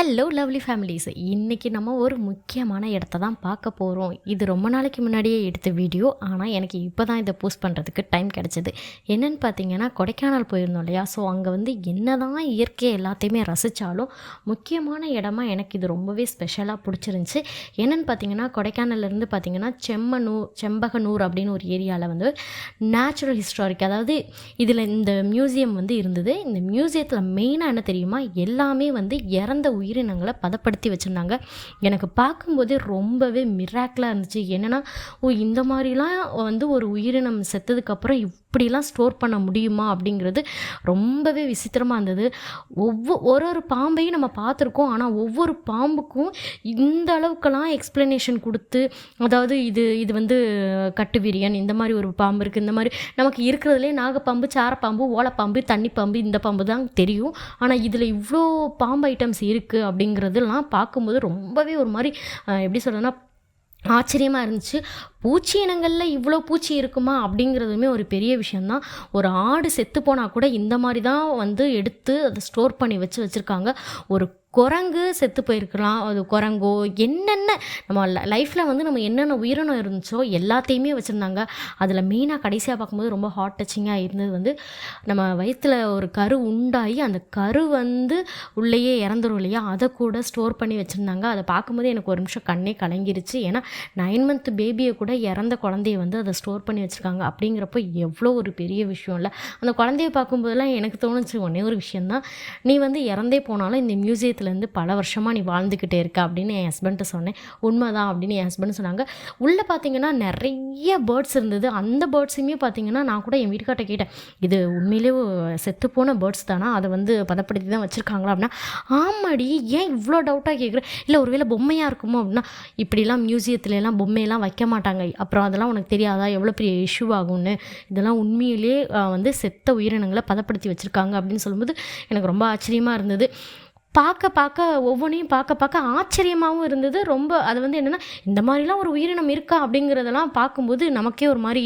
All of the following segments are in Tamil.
ஹலோ லவ்லி ஃபேமிலிஸ், இன்றைக்கி நம்ம ஒரு முக்கியமான இடத்த தான் பார்க்க போகிறோம். இது ரொம்ப நாளைக்கு முன்னாடியே எடுத்த வீடியோ, ஆனால் எனக்கு இப்போ தான் இதை போஸ்ட் பண்ணுறதுக்கு டைம் கிடச்சிது. என்னென்னு பார்த்தீங்கன்னா, கொடைக்கானல் போயிருந்தோம் இல்லையா? ஸோ அங்கே வந்து என்ன தான் இயற்கையை எல்லாத்தையுமே ரசித்தாலும் முக்கியமான இடமா எனக்கு இது ரொம்பவே ஸ்பெஷலாக பிடிச்சிருந்துச்சி. என்னென்னு பார்த்தீங்கன்னா, கொடைக்கானல்லேருந்து பார்த்தீங்கன்னா செம்பகனூர் அப்படின்னு ஒரு ஏரியாவில் வந்து நேச்சுரல் ஹிஸ்டாரிக், அதாவது இதில் இந்த மியூசியம் வந்து இருந்தது. இந்த மியூசியத்தில் மெயினாக என்ன தெரியுமா, எல்லாமே வந்து இறந்த உயிரினங்களை பதப்படுத்தி வச்சுருந்தாங்க. எனக்கு பார்க்கும்போதே ரொம்பவே மிராக்கிளாக இருந்துச்சு. என்னென்னா, இந்த மாதிரிலாம் வந்து ஒரு உயிரினம் செத்ததுக்கப்புறம் இப்படிலாம் ஸ்டோர் பண்ண முடியுமா அப்படிங்கிறது ரொம்பவே விசித்திரமாக இருந்தது. ஒரு பாம்பையும் நம்ம பார்த்துருக்கோம், ஆனால் ஒவ்வொரு பாம்புக்கும் இந்த அளவுக்கெல்லாம் எக்ஸ்ப்ளனேஷன் கொடுத்து, அதாவது இது வந்து கட்டுவிரியன், இந்த மாதிரி ஒரு பாம்பு இருக்குது, இந்த மாதிரி நமக்கு இருக்கிறதுலே நாகப்பாம்பு, சாரப்பாம்பு, ஓலைப்பாம்பு, தண்ணி பாம்பு, இந்த பாம்பு தான் தெரியும். ஆனால் இதில் இவ்வளோ பாம்பு ஐட்டம்ஸ் இருக்குது அப்படிங்கிறதுலாம் பார்க்கும்போது ரொம்பவே ஒரு மாதிரி எப்படி சொல்கிறதுனா ஆச்சரியமாக இருந்துச்சு. பூச்சி இனங்களில் இவ்வளோ பூச்சி இருக்குமா அப்படிங்கிறதுமே ஒரு பெரிய விஷயந்தான். ஒரு ஆடு செத்து போனால் கூட இந்த மாதிரி தான் வந்து எடுத்து அதை ஸ்டோர் பண்ணி வச்சுருக்காங்க. ஒரு குரங்கு செத்து போயிருக்கலாம், அது குரங்கோ என்னென்ன நம்ம லைஃப்பில் வந்து நம்ம என்னென்ன உயிரினம் இருந்துச்சோ எல்லாத்தையுமே வச்சுருந்தாங்க. அதில் மெயினாக கடைசியாக பார்க்கும்போது ரொம்ப ஹார்ட் டச்சிங்காக இருந்தது வந்து, நம்ம வயிற்றில் ஒரு கரு உண்டாகி அந்த கரு வந்து உள்ளேயே இறந்துரும் இல்லையா, அதை கூட ஸ்டோர் பண்ணி வச்சுருந்தாங்க. அதை பார்க்கும்போது எனக்கு ஒரு நிமிஷம் கண்ணே கலங்கிருச்சு. ஏன்னா 9 month பேபியை கூட இறந்த குழந்தைய வந்து அதை ஸ்டோர் பண்ணி வச்சுருக்காங்க. அப்படிங்கிறப்போ எவ்வளோ ஒரு பெரிய விஷயம் இல்லை. அந்த குழந்தைய பார்க்கும்போதெல்லாம் எனக்கு தோணுச்சு ஒன்றே ஒரு விஷயந்தான், நீ வந்து இறந்தே போனாலும் இந்த மியூசியத்தில் இருந்து பல வருஷமாக நீ வாழ்ந்துக்கிட்டே இருக்க அப்படின்னு என் ஹஸ்பண்ட்டை சொன்னேன். உண்மைதான் அப்படின்னு என் ஹஸ்பண்ட் சொன்னாங்க. உள்ளே பார்த்தீங்கன்னா நிறைய பேர்ட்ஸ் இருந்தது. அந்த பேர்ட்ஸுமே பார்த்தீங்கன்னா நான் கூட என் வீட்டுக்கார்ட்ட கேட்டேன், இது உண்மையிலே செத்துப்போன பேர்ட்ஸ் தானா, அதை வந்து பதப்படுத்தி தான் வச்சுருக்காங்களா அப்படின்னா, ஆமாடி, ஏன் இவ்வளோ டவுட்டாக கேட்குறேன், இல்லை ஒருவேளை பொம்மையாக இருக்குமோ அப்படின்னா, இப்படிலாம் மியூசியத்துலலாம் பொம்மையெல்லாம் வைக்க மாட்டாங்க, அப்புறம் அதெல்லாம் உனக்கு தெரியாதா எவ்வளோ பெரிய இஷ்யூ ஆகும்னு, இதெல்லாம் உண்மையிலே வந்து செத்த உயிரினங்களை பதப்படுத்தி வச்சுருக்காங்க அப்படின்னு சொல்லும்போது எனக்கு ரொம்ப ஆச்சரியமாக இருந்தது. பார்க்க ஒவ்வொன்றையும் பார்க்க ஆச்சரியமாகவும் இருந்தது. ரொம்ப அது வந்து என்னென்னா, இந்த மாதிரிலாம் ஒரு உயிரினம் இருக்கா அப்படிங்கிறதெல்லாம் பார்க்கும்போது நமக்கே ஒரு மாதிரி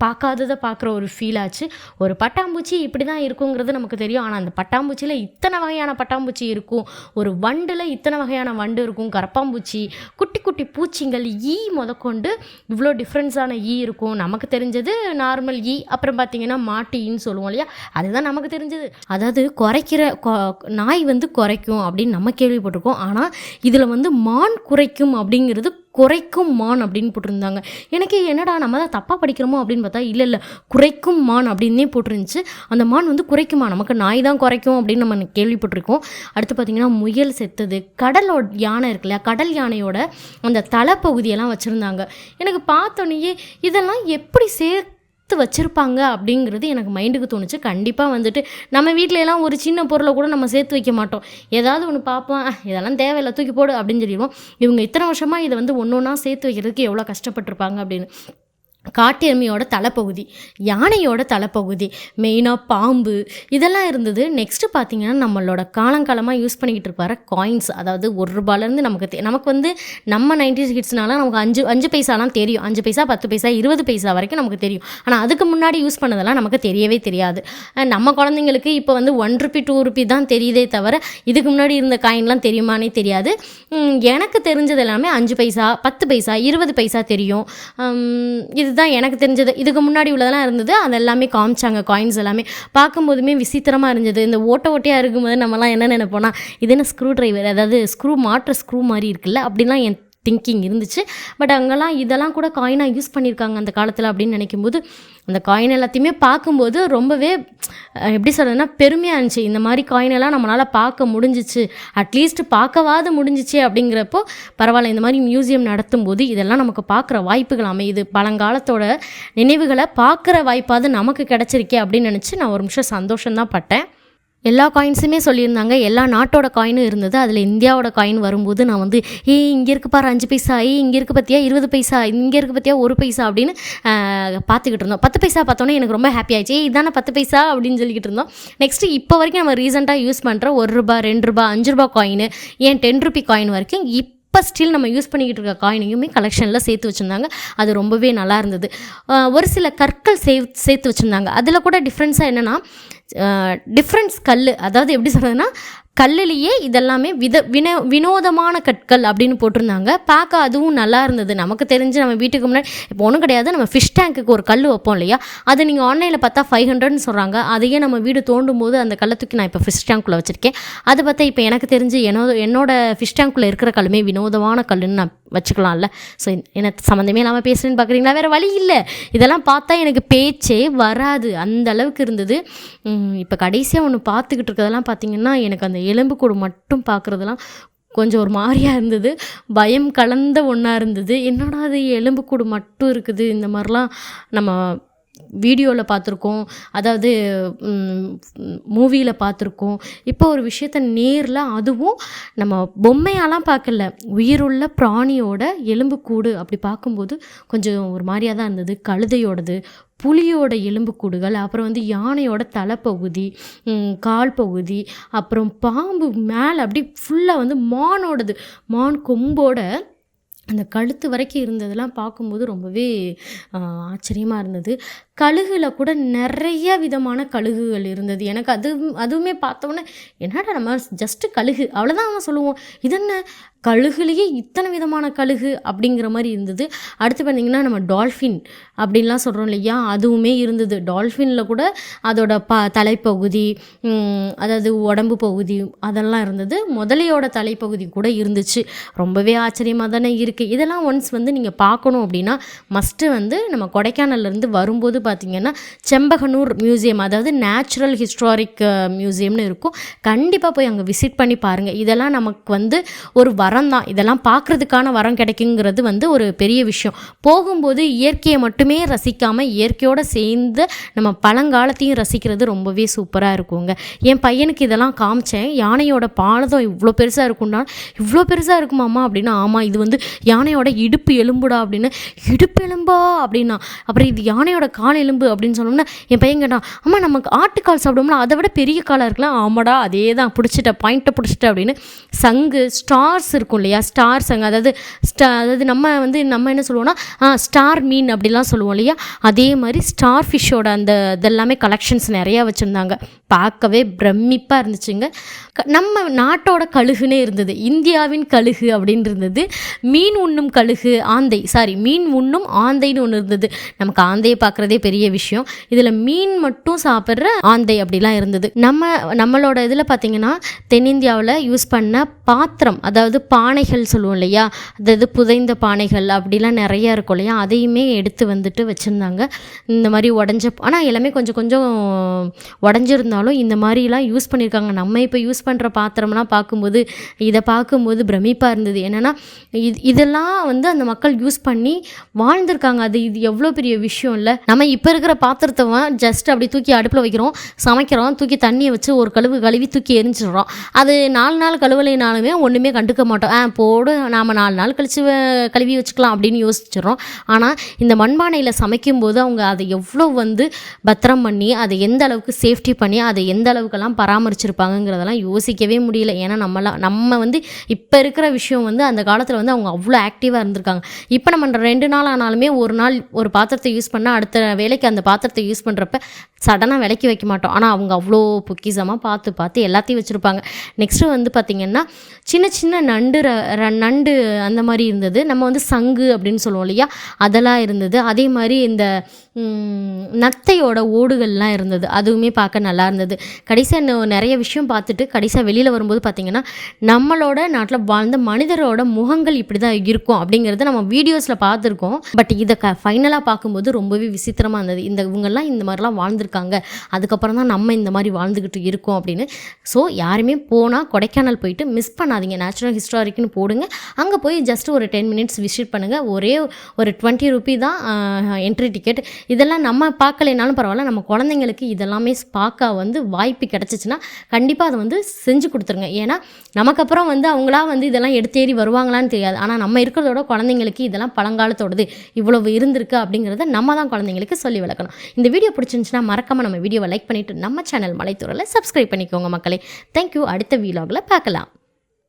பார்க்காததை பார்க்குற ஒரு ஃபீல் ஆச்சு. ஒரு பட்டாம்பூச்சி இப்படி தான் இருக்குங்கிறது நமக்கு தெரியும், ஆனால் அந்த பட்டாம்பூச்சியில் இத்தனை வகையான பட்டாம்பூச்சி இருக்கும், ஒரு வண்டில் இத்தனை வகையான வண்டு இருக்கும், கரப்பாம்பூச்சி, குட்டி குட்டி பூச்சிங்கள், ஈ முதற்கொண்டு இவ்வளோ டிஃப்ரென்ஸான ஈ இருக்கும். நமக்கு தெரிஞ்சது நார்மல் ஈ, அப்புறம் பார்த்திங்கன்னா மாட்டு ஈன்னு சொல்லுவோம் இல்லையா, அதுதான் நமக்கு தெரிஞ்சது. அதாவது நாய் வந்து குறைக்கும் அப்படின்னு நம்ம கேள்விப்பட்டிருக்கோம், ஆனால் இதில் வந்து மான் குறைக்கும் அப்படிங்கிறது குறைக்கும் மான் அப்படின்னு போட்டிருந்தாங்க. எனக்கு என்னடா நம்ம தான் தப்பாக படிக்கிறோமோ அப்படின்னு பார்த்தா, இல்லை குறைக்கும் மான் அப்படின்னே போட்டிருந்துச்சு. அந்த மான் வந்து குறைக்குமா, நமக்கு நாய் தான் குறைக்கும் அப்படின்னு நம்ம கேள்விப்பட்டிருக்கோம். அடுத்து பார்த்திங்கன்னா முயல் செத்தது, கடலோட யானை இருக்கு இல்லையா, கடல் யானையோட அந்த தலைப்பகுதியெல்லாம் வச்சுருந்தாங்க. எனக்கு பார்த்தோன்னே இதெல்லாம் எப்படி வச்சுருப்பாங்க அப்படிங்கிறது எனக்கு மைண்டுக்கு தோணுச்சு. கண்டிப்பாக வந்துட்டு நம்ம வீட்டில எல்லாம் ஒரு சின்ன பொருளை கூட நம்ம சேர்த்து வைக்க மாட்டோம். ஏதாவது ஒன்று பார்ப்போம், இதெல்லாம் தேவையில்லை தூக்கி போடு அப்படின்னு சொல்லிடுவோம். இவங்க இத்தனை வருஷமாக இதை வந்து ஒன்று ஒன்றா சேர்த்து வைக்கிறதுக்கு எவ்வளோ கஷ்டப்பட்டிருப்பாங்க அப்படின்னு. காட்டு எருமையோட தலைப்பகுதி, யானையோட தலைப்பகுதி, மெயினாக பாம்பு, இதெல்லாம் இருந்தது. நெக்ஸ்ட்டு பார்த்திங்கன்னா நம்மளோட காலங்காலமாக யூஸ் பண்ணிக்கிட்டு இருப்பார் காயின்ஸ், அதாவது ₹1 நமக்கு வந்து நம்ம 90s கிட்ஸ்னால நமக்கு 5 பைசாலாம் தெரியும், 5 பைசா 10 பைசா 20 பைசா வரைக்கும் நமக்கு தெரியும். ஆனால் அதுக்கு முன்னாடி யூஸ் பண்ணதெல்லாம் நமக்கு தெரியவே தெரியாது. நம்ம குழந்தைங்களுக்கு இப்போ வந்து ₹1 ₹2 தான் தெரியுதே தவிர இதுக்கு முன்னாடி இருந்த காயின்லாம் தெரியுமானே தெரியாது. எனக்கு தெரிஞ்சது எல்லாமே 5 பைசா 10 பைசா 20 பைசா தெரியும். இதுதான் எனக்கு தெரிஞ்சது. இதுக்கு முன்னாடி உள்ளதெல்லாம் இருந்தது, அது எல்லாமே காமிச்சாங்க. காயின்ஸ் எல்லாமே பார்க்கும்போதுமே விசித்திரமாக இருந்தது. இந்த ஓட்டையாக இருக்கும்போது நம்மலாம் என்ன நினைப்போம்னா, இது என்ன ஸ்க்ரூ டிரைவர், அதாவது மாற்ற ஸ்க்ரூ மாதிரி இருக்குல்ல அப்படின்லாம் என் திங்கிங் இருந்துச்சு. பட் அங்கெல்லாம் இதெல்லாம் கூட காயினாக யூஸ் பண்ணியிருக்காங்க அந்த காலத்தில் அப்படின்னு நினைக்கும்போது, அந்த காயின் எல்லாத்தையுமே பார்க்கும்போது ரொம்பவே எப்படி சொல்கிறதுனா பெருமையாக இருந்துச்சு. இந்த மாதிரி காயினெல்லாம் நம்மளால் பார்க்க முடிஞ்சிச்சு, அட்லீஸ்ட் பார்க்கவாது முடிஞ்சிச்சு அப்படிங்கிறப்போ பரவாயில்ல. இந்த மாதிரி மியூசியம் நடத்தும் போது இதெல்லாம் நமக்கு பார்க்குற வாய்ப்புகள் அமையுது, பழங்காலத்தோட நினைவுகளை பார்க்குற வாய்ப்பாவது நமக்கு கிடச்சிருக்கே அப்படின்னு நினச்சி நான் ஒரு நிமிஷம் சந்தோஷம்தான் பட்டேன். எல்லா காயின்ஸுமே சொல்லியிருந்தாங்க, எல்லா நாட்டோட காயினும் இருந்தது. அதில் இந்தியாவோட காயின் வரும்போது நான் வந்து இங்கே இருக்குது பாரு 5 பைசா, இங்கே இருக்குது பார்த்தியா 20 பைசா, இங்கே இருக்குது பார்த்தியா 1 பைசா அப்படின்னு பார்த்துக்கிட்டு இருந்தோம். 10 பைசா பார்த்தோன்னே எனக்கு ரொம்ப ஹாப்பி ஆயிடுச்சு, இதானே 10 பைசா அப்படின்னு சொல்லிக்கிட்டு இருந்தோம். நெக்ஸ்ட்டு இப்போ வரைக்கும் நம்ம ரீசெண்டாக யூஸ் பண்ணுற ₹1 ₹2 ₹5 காயின், ஏன் ₹10 காயின் வரைக்கும் இப்போ ஸ்டில் நம்ம யூஸ் பண்ணிக்கிட்டு இருக்க காயினையுமே கலெக்ஷனில் சேர்த்து வச்சுருந்தாங்க. அது ரொம்பவே நல்லா இருந்தது. ஒரு சில கற்கள் சேர்த்து வச்சுருந்தாங்க. அதில் கூட டிஃப்ரென்ஸாக என்னென்னா, டிஃப்ரெண்ட்ஸ் கல், அதாவது எப்படி சொல்கிறதுன்னா கல்லுலேயே இதெல்லாமே வினோதமான கற்கள் அப்படின்னு போட்டிருந்தாங்க. பார்க்க அதுவும் நல்லா இருந்தது. நமக்கு தெரிஞ்சு நம்ம வீட்டுக்கு முன்னாடி இப்போ ஒன்றும் கிடையாது, நம்ம ஃபிஷ் டேங்க்குக்கு ஒரு கல் வைப்போம் இல்லையா, அது நீங்கள் ஆன்லைனில் பார்த்தா 500ன்னு சொல்கிறாங்க. அதையே நம்ம வீடு தோண்டும் போது அந்த கல்லை தூக்கி நான் இப்போ ஃபிஷ் டேங்க்குள்ளே வச்சுருக்கேன். அதை பார்த்தா இப்போ எனக்கு தெரிஞ்சு என்னோட ஃபிஷ் டேங்க்குள்ளே இருக்கிற கல்லுமே வினோதமான கல்லுன்னு நான் வச்சுக்கலாம்ல. ஸோ எனக்கு சம்மந்தமே இல்லாமல் பேசுகிறேன்னு பார்க்குறீங்களா? வேறு வழி இல்லை. இதெல்லாம் பார்த்தா எனக்கு பேச்சே வராது, அந்த அளவுக்கு இருந்தது. இப்போ கடைசியாக ஒன்று பார்த்துக்கிட்டு இருக்கிறதெல்லாம் பார்த்திங்கன்னா, எனக்கு அந்த எலும்புக்கூடு மட்டும் பார்க்குறதெல்லாம் கொஞ்சம் ஒரு மாதிரியாக இருந்தது. பயம் கலந்த ஒன்றா இருந்தது. என்னடா அது எலும்புக்கூடு மட்டும் இருக்குது, இந்த மாதிரிலாம் நம்ம வீடியோவில் பார்த்துருக்கோம், அதாவது மூவியில் பார்த்துருக்கோம். இப்போ ஒரு விஷயத்த நேரில், அதுவும் நம்ம பொம்மையாலாம் பார்க்கல, உயிருள்ள பிராணியோட எலும்புக்கூடு அப்படி பார்க்கும்போது கொஞ்சம் ஒரு மாதிரியாக தான் இருந்தது. கழுதையோடது, புலியோட எலும்புக்கூடுகள், அப்புறம் வந்து யானையோட தலைப்பகுதி, கால் பகுதி, அப்புறம் பாம்பு மேலே அப்படி ஃபுல்லாக வந்து மானோடது, மான் கொம்போட அந்த கழுத்து வரைக்கும் இருந்ததெல்லாம் பார்க்கும்போது ரொம்பவே ஆச்சரியமாக இருந்தது. கழுகுல கூட நிறைய விதமான கழுகுகள் இருந்தது. எனக்கு அதுவுமே பார்த்தோன்னே என்னடா நம்ம ஜஸ்ட்டு கழுகு அவ்வளோதான் நம்ம சொல்லுவோம், இது என்ன கழுகுலேயே இத்தனை விதமான கழுகு அப்படிங்கிற மாதிரி இருந்தது. அடுத்து பார்த்திங்கன்னா நம்ம டால்ஃபின் அப்படின்லாம் சொல்கிறோம் இல்லையா, அதுவுமே இருந்தது. டால்ஃபினில் கூட அதோட தலைப்பகுதி, அதாவது உடம்பு பகுதி அதெல்லாம் இருந்தது. முதலையோட தலைப்பகுதி கூட இருந்துச்சு. ரொம்பவே ஆச்சரியமாக தானே இருக்குது. இதெல்லாம் ஒன்ஸ் வந்து நீங்கள் பார்க்கணும் அப்படின்னா மஸ்ட்டு வந்து நம்ம கொடைக்கானல்லேருந்து வரும்போது பார்த்திங்கன்னா செம்பகனூர் மியூசியம், அதாவது நேச்சுரல் ஹிஸ்டாரிக் மியூசியம்னு இருக்கும். கண்டிப்பாக போய் அங்கே விசிட் பண்ணி பாருங்கள். இதெல்லாம் நமக்கு வந்து ஒரு வரம் தான். இதெல்லாம் பார்க்குறதுக்கான வரம் கிடைக்குங்கிறது வந்து ஒரு பெரிய விஷயம். போகும்போது இயற்கையை மட்டுமே ரசிக்காமல் இயற்கையோடு சேர்ந்து நம்ம பழங்காலத்தையும் ரசிக்கிறது ரொம்பவே சூப்பராக இருக்குங்க. என் பையனுக்கு இதெல்லாம் காமிச்சேன். யானையோட பாலதம் இவ்வளோ பெருசாக இருக்கும்னா, இவ்வளோ பெருசாக இருக்குமாம்மா அப்படின்னா, ஆமாம் இது வந்து யானையோட இடுப்பு எலும்புடா அப்படின்னு. இடுப்பு எலும்பா அப்படின்னா, அப்புறம் இது யானையோட கால் எலும்பு அப்படின்னு சொன்னோம்னா என் பையன் கேட்டான், அம்மா நமக்கு ஆட்டுக்கால் சாப்பிடுவோம்னா அதை விட பெரிய காலாக இருக்கலாம். ஆமாடா அதே தான், பிடிச்சிட்ட பாயிண்ட்டை பிடிச்சிட்ட அப்படின்னு. சங்கு, ஸ்டார்ஸ் இருக்கும் இல்லையா, ஸ்டார் சங்கு, அதாவது நம்ம என்ன சொல்லுவோம்னா ஸ்டார் மீன் அப்படிலாம் சொல்லுவோம் இல்லையா, அதே மாதிரி ஸ்டார் ஃபிஷ்ஷோட அந்த இதெல்லாமே கலெக்ஷன்ஸ் நிறையா வச்சுருந்தாங்க. பார்க்கவே பிரமிப்பாக இருந்துச்சுங்க. நம்ம நாட்டோட கழுகுனே இருந்தது, இந்தியாவின் கழுகு அப்படின்னு இருந்தது. மீன் உண்ணும் கழுகு, மீன் உண்ணும் ஆந்தைன்னு ஒன்று இருந்தது. நமக்கு ஆந்தையை பார்க்குறதே பெரிய விஷயம், இதில் மீன் மட்டும் சாப்பிட்ற ஆந்தை அப்படிலாம் இருந்தது. நம்மளோட இதில் பார்த்திங்கன்னா தென்னிந்தியாவில் யூஸ் பண்ண பாத்திரம், அதாவது பானைகள் சொல்லுவோம் இல்லையா, அதாவது புதைந்த பானைகள் அப்படிலாம் நிறையா இருக்கும் இல்லையா, அதையுமே எடுத்து வந்துட்டு வச்சுருந்தாங்க. இந்த மாதிரி ஆனால் எல்லாமே கொஞ்சம் கொஞ்சம் உடஞ்சிருந்தாலும் இந்த மாதிரிலாம் யூஸ் பண்ணியிருக்காங்க. நம்ம இப்போ யூஸ் பண்ணுற பாத்திரம்லாம் பார்க்கும்போது பிரமிப்பாக இருந்தது. என்னென்னா இதெல்லாம் வந்து அந்த மக்கள் யூஸ் பண்ணி வாழ்ந்திருக்காங்க. இது எவ்வளோ பெரிய விஷயம் இல்லை. நம்ம இப்போ இருக்கிற பாத்திரத்தை ஜஸ்ட் அப்படி தூக்கி அடுப்பில் வைக்கிறோம், சமைக்கிறோம், தூக்கி தண்ணியை வச்சு ஒரு கழுவி தூக்கி எரிஞ்சிடுறோம். அது 4 நாள் கழுவலைனாலுமே ஒன்றுமே கண்டுக்க மாட்டோம். போடு நாம் 4 நாள் கழித்து கழுவி வச்சுக்கலாம் அப்படின்னு யோசிச்சிடறோம். ஆனால் இந்த மண்பானையில் சமைக்கும்போது அவங்க அதை எவ்வளோ வந்து பத்திரம் பண்ணி, அதை எந்த அளவுக்கு சேஃப்டி பண்ணி, அதை எந்த அளவுக்கெல்லாம் பராமரிச்சிருப்பாங்கங்கிறதெல்லாம் யோசிக்கவே முடியல. ஏன்னா நம்ம வந்து இப்போ இருக்கிற விஷயம் வந்து அந்த காலத்தில் வந்து அவங்க அவ்வளோ ஆக்டிவாக இருந்திருக்காங்க. இப்போ நம்ம 2 நாள் ஆனாலுமே ஒரு நாள் ஒரு பாத்திரத்தை யூஸ் பண்ணால் அடுத்த வேலைக்கு அந்த பாத்திரத்தை யூஸ் பண்ணுறப்ப சடனாக விலைக்கு வைக்க மாட்டோம். ஆனால் அவங்க அவ்வளோ பொக்கிஷமாக பார்த்து எல்லாத்தையும் வச்சுருப்பாங்க. நெக்ஸ்ட்டு வந்து பார்த்திங்கன்னா சின்ன சின்ன நண்டு அந்த மாதிரி இருந்தது. நம்ம வந்து சங்கு அப்படின்னு சொல்லுவோம் இல்லையா, அதெல்லாம் இருந்தது. அதே மாதிரி இந்த நத்தையோட ஓடுகள்லாம் இருந்தது, அதுவுமே பார்க்க நல்லா இருந்தது. கடைசியாக நிறைய விஷயம் பார்த்துட்டு கடைசியாக வெளியில் வரும்போது பார்த்திங்கன்னா நம்மளோட நாட்டில் வாழ்ந்த மனிதரோட முகங்கள் இப்படி தான் இருக்கும் அப்படிங்கிறத நம்ம வீடியோஸில் பார்த்துருக்கோம். பட் இதை ஃபைனலாக பார்க்கும்போது ரொம்பவே விசித்திரமாக இருந்தது. இவங்கெல்லாம் இந்த மாதிரிலாம் வாழ்ந்துருக்காங்க, அதுக்கப்புறம் தான் நம்ம இந்த மாதிரி வாழ்ந்துக்கிட்டு இருக்கோம் அப்படின்னு. ஸோ யாருமே போனால் கொடைக்கானல் போயிட்டு மிஸ் பண்ணாதீங்க. நேச்சுரல் ஹிஸ்டாரிக்னு போடுங்க, அங்கே போய் ஜஸ்ட் ஒரு 10 மினிட்ஸ் விசிட் பண்ணுங்கள். ஒரே ஒரு 20 ரூபி தான் என்ட்ரி டிக்கெட். இதெல்லாம் நம்ம பார்க்கலைனாலும் பரவாயில்ல, நம்ம குழந்தைங்களுக்கு இதெல்லாமே பார்க்க வந்து வாய்ப்பு கிடச்சிச்சின்னா கண்டிப்பாக அதை வந்து செஞ்சு கொடுத்துருங்க. ஏன்னா நமக்கப்புறம் வந்து அவங்களா வந்து இதெல்லாம் எடுத்தேறி வருவாங்களான்னு தெரியாது. ஆனால் நம்ம இருக்கிறதோட குழந்தைங்களுக்கு இதெல்லாம் பழங்காலத்தோடது, இவ்வளவு இருந்திருக்கு அப்படிங்கிறத நம்ம தான் குழந்தைங்களுக்கு சொல்லி வளர்க்கணும். இந்த வீடியோ பிடிச்சிருந்துச்சுன்னா மறக்காமல் நம்ம வீடியோவை லைக் பண்ணிவிட்டு நம்ம சேனல் மலைத்தூரில் சப்ஸ்கிரைப் பண்ணிக்கோங்க மக்களே. தேங்க்யூ. அடுத்த வீலாகில் பார்க்கலாம்.